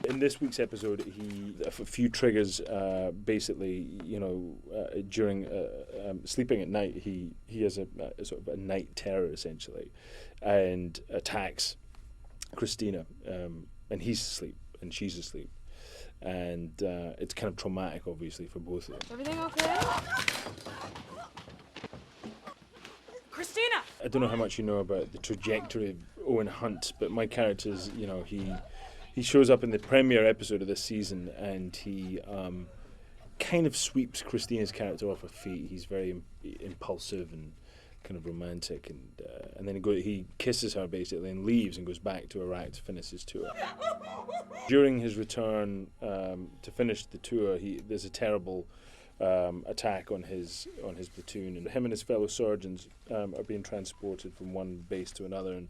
In this week's episode, a few triggers. Basically, during sleeping at night, he has a sort of a night terror essentially, and attacks Christina, and he's asleep and she's asleep, and it's kind of traumatic, obviously, for both of them. Everything okay? Christina! I don't know how much you know about the trajectory of Owen Hunt, but my character is, he shows up in the premiere episode of this season, and he kind of sweeps Christina's character off her feet. He's very impulsive and kind of romantic, and then he kisses her basically and leaves and goes back to Iraq to finish his tour. During his return to finish the tour, there's a terrible attack on his platoon, and him and his fellow surgeons are being transported from one base to another, and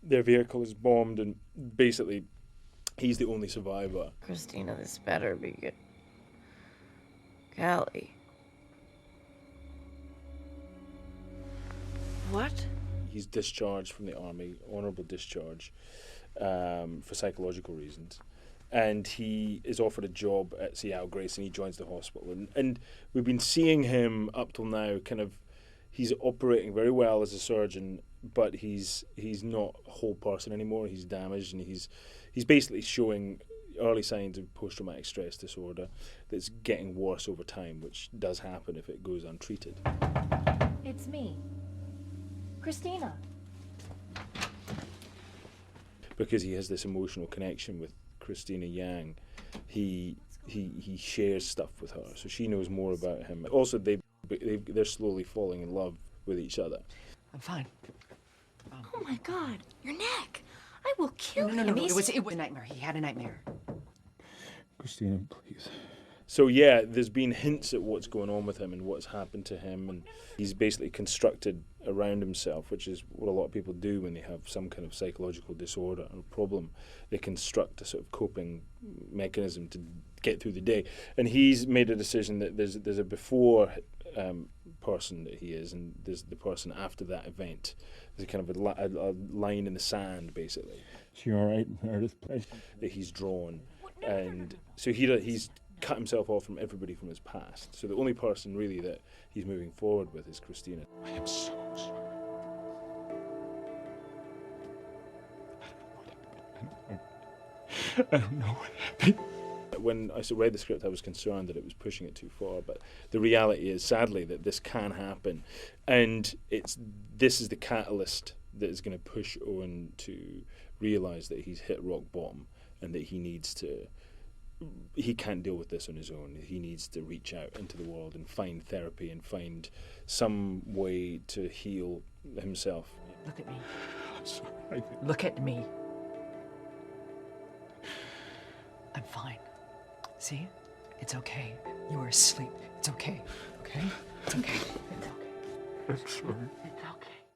their vehicle is bombed, and basically he's the only survivor. Christina, this better be good. Callie. What? He's discharged from the army, honourable discharge, for psychological reasons. And he is offered a job at Seattle Grace, and he joins the hospital. And we've been seeing him up till now he's operating very well as a surgeon, but he's not a whole person anymore. He's damaged, and he's basically showing early signs of post-traumatic stress disorder that's getting worse over time, which does happen if it goes untreated. It's me, Christina. Because he has this emotional connection with Christina Yang, he shares stuff with her, so she knows more about him. Also, they're slowly falling in love with each other. I'm fine. Oh my God, your neck! I will kill him. No. It was a nightmare. He had a nightmare. Christina, please. So yeah, there's been hints at what's going on with him and what's happened to him, and he's basically constructed around himself, which is what a lot of people do when they have some kind of psychological disorder or problem. They construct a sort of coping mechanism to get through the day, and he's made a decision that there's a before person that he is, and there's the person after that event. There's a kind of a line in the sand, basically. Is she all right in Meredith's place? That he's drawn, and so he's cut himself off from everybody from his past. So the only person really that he's moving forward with is Christina. I am so sorry. I don't know what happened. When I read the script, I was concerned that it was pushing it too far, but the reality is, sadly, that this can happen, and this is the catalyst that is going to push Owen to realise that he's hit rock bottom and that he can't deal with this on his own. He needs to reach out into the world and find therapy and find some way to heal himself. Look at me. I'm sorry. Look at me. I'm fine. See? It's okay. You are asleep. It's okay. Okay? It's okay. It's okay. I'm sorry. It's okay.